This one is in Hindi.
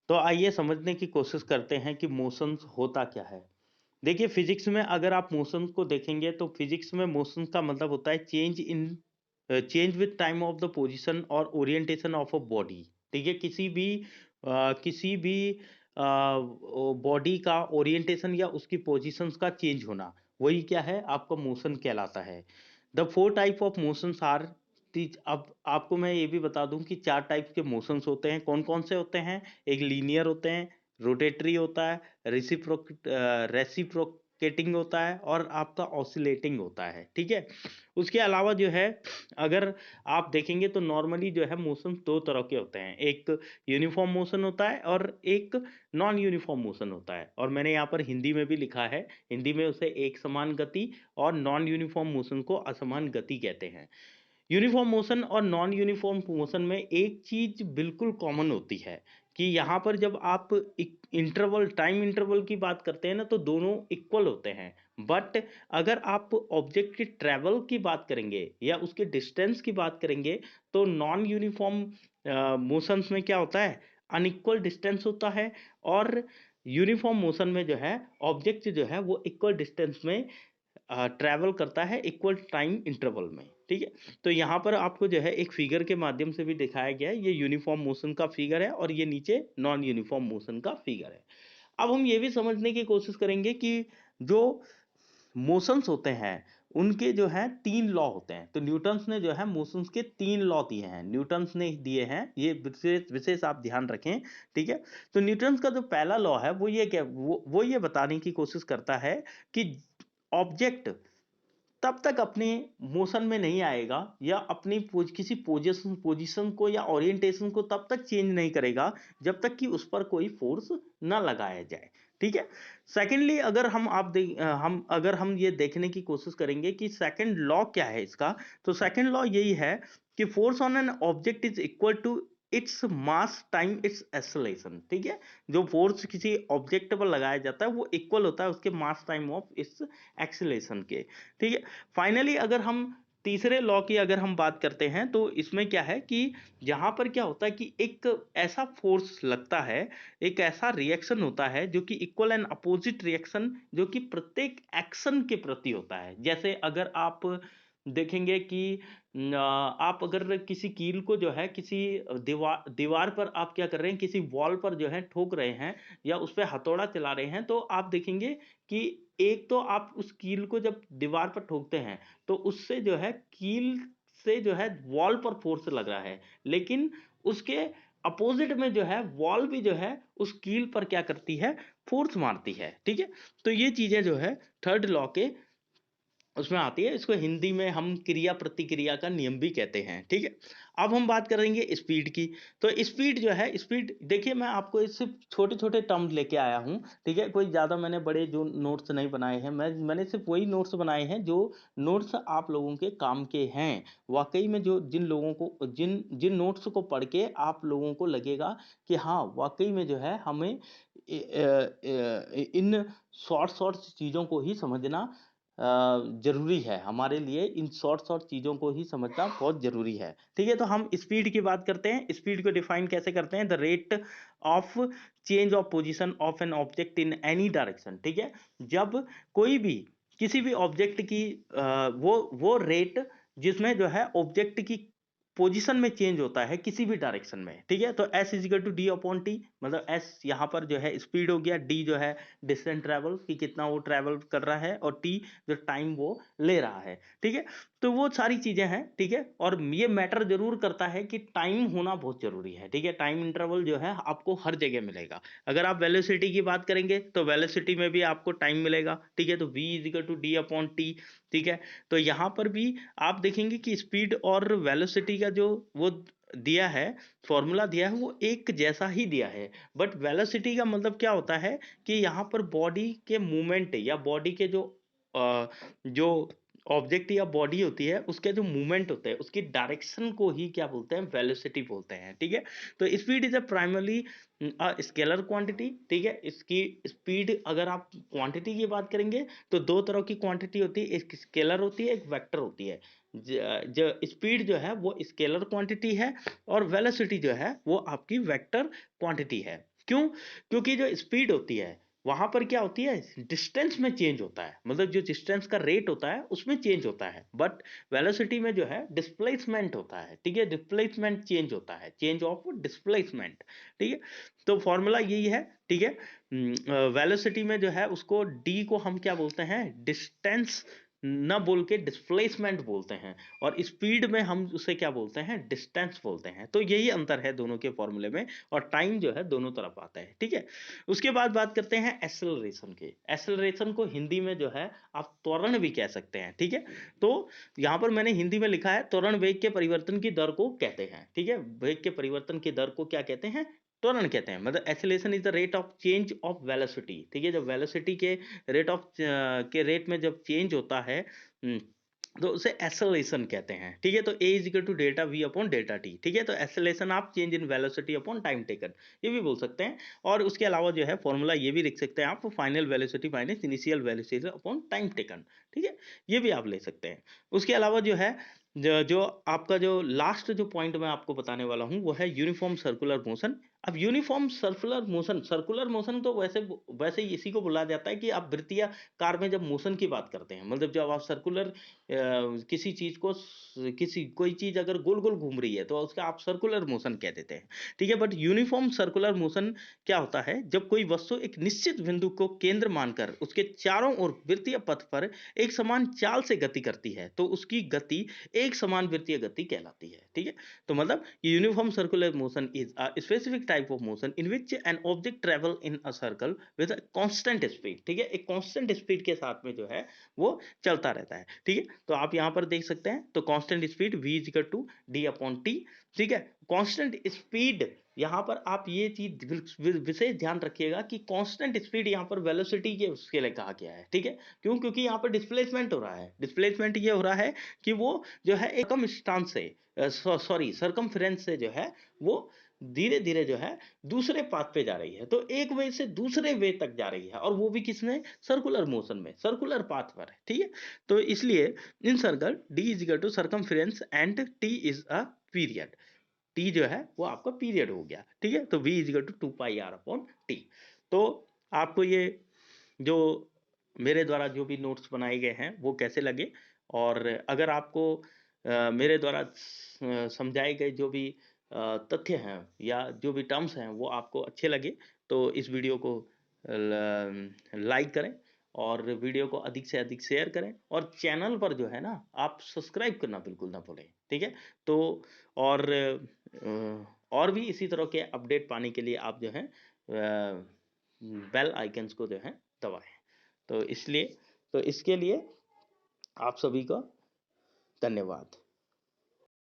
तो आइए समझने की कोशिश करते हैं कि मोशंस होता क्या है। देखिए फिजिक्स में अगर आप मोशंस को देखेंगे तो फिजिक्स में मोशंस का मतलब होता है change with time of the position और ओरिएंटेशन ऑफ अ बॉडी। ठीक है, किसी भी बॉडी का ओरिएंटेशन या उसकी पोजीशंस का चेंज होना, वही क्या है, आपका मोशन कहलाता है। The four type of motions are, अब आपको मैं ये भी बता दूं कि 4 टाइप के मोशंस होते हैं। कौन-कौन से होते हैं? एक लीनियर होते हैं, रोटेटरी होता है, रेसिप्रोकेटिंग होता है और आपका ऑसिलेटिंग होता है। ठीक है? उसके अलावा जो है, अगर आप देखेंगे तो नॉर्मली जो है मोशन 2 तरह के होते हैं। एक यूनिफॉर्म मोशन होता है और एक नॉन यूनिफॉर्म मोशन होता है, और मैंने यहाँ पर हिंदी में भी लिखा है। हिंदी में उसे एक समान गति और नॉन यूनिफॉर्म मोशन को असमान गति कहते हैं। यूनिफॉर्म मोशन और नॉन यूनिफॉर्म मोशन में एक चीज बिल्कुल कॉमन होती है कि यहाँ पर जब आप इंटरवल, टाइम इंटरवल की बात करते हैं ना, तो दोनों इक्वल होते हैं। बट अगर आप ऑब्जेक्ट के ट्रेवल की बात करेंगे या उसके डिस्टेंस की बात करेंगे, तो नॉन यूनिफॉर्म मोशंस में क्या होता है, अनइक्वल डिस्टेंस होता है। और यूनिफॉर्म मोशन में जो है ऑब्जेक्ट जो है वो इक्वल डिस्टेंस में ट्रैवल करता है इक्वल टाइम इंटरवल में। ठीक है, तो यहाँ पर आपको जो है एक फिगर के माध्यम से भी दिखाया गया है। ये यूनिफॉर्म मोशन का फिगर है और ये नीचे नॉन यूनिफॉर्म मोशन का फिगर है। अब हम ये भी समझने की कोशिश करेंगे कि जो मोशंस होते हैं उनके जो है 3 लॉ होते हैं। तो न्यूटन्स ने जो है मोशंस के 3 लॉ दिए हैं, न्यूटन्स ने दिए हैं, ये विशेष विशेष आप ध्यान रखें। ठीक है, तो न्यूटन्स का जो पहला लॉ है वो ये क्या, वो ये बताने की कोशिश करता है कि ऑब्जेक्ट तब तक अपने मोशन में नहीं आएगा या अपनी किसी पोजीशन को या ओरिएंटेशन को तब तक चेंज नहीं करेगा जब तक कि उस पर कोई फोर्स ना लगाया जाए। ठीक है। सेकेंडली, अगर हम आप देख हम अगर हम ये देखने की कोशिश करेंगे कि सेकंड लॉ क्या है इसका, तो सेकंड लॉ यही है कि force on an object is equal to its mass time its acceleration. ठीक है, जो फोर्स किसी ऑब्जेक्ट पर लगाया जाता है वो इक्वल होता है उसके मास टाइम ऑफ इट्स एक्सेलरेशन के। ठीक है। फाइनली अगर हम तीसरे लॉ की अगर हम बात करते हैं तो इसमें क्या है कि यहाँ पर क्या होता है कि एक ऐसा फोर्स लगता है, एक ऐसा रिएक्शन होता है जो कि इक्वल एंड अपोजिट रिएक्शन जो कि प्रत्येक एक्शन के प्रति होता है। जैसे अगर आप देखेंगे कि आप अगर किसी कील को जो है किसी दीवार पर आप क्या कर रहे हैं, किसी वॉल पर जो है ठोक रहे हैं या उस पर हथौड़ा चला रहे हैं, तो आप देखेंगे कि एक तो आप उस कील को जब दीवार पर ठोकते हैं तो उससे जो है कील से जो है वॉल पर फोर्स लग रहा है, लेकिन उसके अपोजिट में जो है वॉल भी जो है उस कील पर क्या करती है, फोर्स मारती है। ठीक है, तो ये चीजें जो है थर्ड लॉ के उसमें आती है। इसको हिंदी में हम क्रिया प्रतिक्रिया का नियम भी कहते हैं। ठीक है, अब हम बात करेंगे स्पीड की। तो स्पीड जो है, स्पीड देखिए मैं आपको सिर्फ छोटे छोटे टर्म्स लेके आया हूँ। ठीक है, कोई ज़्यादा मैंने बड़े जो नोट्स नहीं बनाए हैं, मैंने सिर्फ वही नोट्स बनाए हैं जो नोट्स आप लोगों के काम के हैं। वाकई में जो जिन लोगों को जिन जिन नोट्स को पढ़ के आप लोगों को लगेगा कि हाँ वाकई में जो है हमें इन शॉर्ट शॉर्ट चीज़ों को ही समझना जरूरी है। हमारे लिए इन शॉर्ट शॉर्ट चीजों को ही समझना बहुत जरूरी है। ठीक है, तो हम स्पीड की बात करते हैं। स्पीड को डिफाइन कैसे करते हैं? The rate of change of position of an object in any direction. ठीक है, जब कोई भी किसी भी ऑब्जेक्ट की वो रेट जिसमें जो है ऑब्जेक्ट की पोजीशन में चेंज होता है किसी भी डायरेक्शन में। ठीक है, तो s is equal to d upon t, मतलब s यहाँ पर जो है स्पीड हो गया, d जो है डिस्टेंस ट्रेवल कि कितना वो ट्रेवल कर रहा है, और t जो टाइम वो ले रहा है। ठीक है, तो वो सारी चीजें हैं। ठीक है, और ये मैटर जरूर करता है कि टाइम होना बहुत जरूरी है। ठीक है, टाइम इंटरवल जो है आपको हर जगह मिलेगा। अगर आप वेलोसिटी की बात करेंगे तो वेलोसिटी में भी आपको टाइम मिलेगा। ठीक है, तो v is equal to d upon t. ठीक है, तो यहाँ पर भी आप देखेंगे कि स्पीड और वेलोसिटी का जो वो दिया है, फॉर्मूला दिया है, वो एक जैसा ही दिया है। बट वेलोसिटी का मतलब क्या होता है कि यहाँ पर बॉडी के मूवमेंट या बॉडी के जो ऑब्जेक्ट या बॉडी होती है उसके जो मूवमेंट होते हैं उसकी डायरेक्शन को ही क्या बोलते हैं, वेलोसिटी बोलते हैं। ठीक है, तो speed is a primarily scalar quantity. ठीक है, इसकी स्पीड अगर आप क्वांटिटी की बात करेंगे तो दो तरह की क्वांटिटी होती है, एक स्केलर होती है, एक वेक्टर होती है। जो स्पीड जो है वो स्केलर क्वांटिटी है और वेलोसिटी जो है वो आपकी वेक्टर क्वांटिटी है। क्यों? क्योंकि जो स्पीड होती है, वहाँ पर क्या होती है, डिस्टेंस में चेंज होता है। मतलब जो डिस्टेंस का रेट होता है, उसमें चेंज होता है। बट वेलोसिटी में जो है डिस्प्लेसमेंट होता है, ठीक है? डिस्प्लेसमेंट चेंज होता है, चेंज ऑफ डिस्प्लेसमेंट, ठीक है? तो फॉर्मूला यही है, ठीक है? वेलोसिटी में जो है उसको डी को हम क्या बोलते हैं, डिस्टेंस ना बोल के डिस्प्लेसमेंट बोलते हैं, और स्पीड में हम उसे क्या बोलते हैं, डिस्टेंस बोलते हैं। तो यही अंतर है दोनों के फॉर्मूले में, और टाइम जो है दोनों तरफ आता है, ठीक है? उसके बाद बात करते हैं एक्सेलरेशन की। एक्सेलरेशन को हिंदी में जो है आप त्वरण भी कह सकते हैं, ठीक है? तो यहाँ पर मैंने हिंदी में लिखा है, त्वरण वेग के परिवर्तन की दर को कहते हैं, ठीक है? वेग के परिवर्तन की दर को क्या कहते हैं, त्वरण कहते हैं। मतलब acceleration is the rate of change of velocity, ठीक है? जब वेलोसिटी के रेट में जब चेंज होता है, तो उसे एक्सेलरेशन कहते हैं, ठीक है? तो a is equal to delta v upon delta t, ठीक है? तो एक्सेलरेशन आप change in velocity upon time taken, ये भी बोल सकते हैं। और उसके अलावा जो है फॉर्मूला ये भी लिख सकते हैं आप, final velocity minus initial velocity upon time taken, ठीक है? ये भी आप ले सकते हैं। उसके अलावा जो है, जो आपका जो लास्ट जो पॉइंट मैं आपको बताने वाला हूँ, वो है यूनिफॉर्म सर्कुलर मोशन। अब यूनिफॉर्म सर्कुलर मोशन तो वैसे ही इसी को बोला जाता है कि आप वृत्तीय कार में जब मोशन की बात करते हैं, मतलब जब आप सर्कुलर किसी चीज को कोई चीज अगर गोल गोल घूम रही है, तो उसका आप सर्कुलर मोशन कह देते हैं, ठीक है? बट यूनिफॉर्म सर्कुलर मोशन क्या होता है, जब कोई वस्तु एक निश्चित बिंदु को केंद्र मानकर उसके चारों ओर वृत्तीय पथ पर एक समान चाल से गति करती है, तो उसकी गति एक समान वृत्तीय गति कहलाती है, ठीक है? तो मतलब uniform circular motion is a specific type of motion in which an object travel in a circle with a constant speed, ठीक है? एक कांस्टेंट स्पीड के साथ में जो है वो चलता रहता है, ठीक है? तो आप यहाँ पर देख सकते हैं, तो constant speed v is equal to d upon t, ठीक है? कांस्टेंट स्पीड, यहाँ पर आप ये चीज विशेष ध्यान रखिएगा कि कांस्टेंट स्पीड यहाँ पर वेलोसिटी के उसके लिए कहा गया है, ठीक है? क्यों? क्योंकि यहाँ पर डिस्प्लेसमेंट हो रहा है। डिस्प्लेसमेंट ये हो रहा है कि वो जो है एक कम स्थान से, सॉरी सरकमफ्रेंस से जो है वो धीरे धीरे जो है दूसरे पाथ पे जा रही है, तो एक वे से दूसरे वे तक जा रही है, और वो भी किसमें, सर्कुलर मोशन में, सर्कुलर पाथ पर है, ठीक है? तो इसलिए in circle D is equal to circumference and T is a period, T जो है वो आपका पीरियड हो गया, ठीक है? तो v is equal to 2 pi r upon t. तो आपको ये जो मेरे द्वारा जो भी नोट्स बनाए गए हैं वो कैसे लगे, और अगर आपको मेरे द्वारा समझाए गए जो भी तथ्य हैं या जो भी टर्म्स हैं वो आपको अच्छे लगे, तो इस वीडियो को लाइक करें, और वीडियो को अधिक से अधिक शेयर करें, और चैनल पर जो है ना आप सब्सक्राइब करना बिल्कुल ना भूलें, ठीक है? तो और और भी इसी तरह के अपडेट पाने के लिए आप जो है बेल आइकन्स को जो है दबाएं। तो इसलिए, तो इसके लिए आप सभी का धन्यवाद।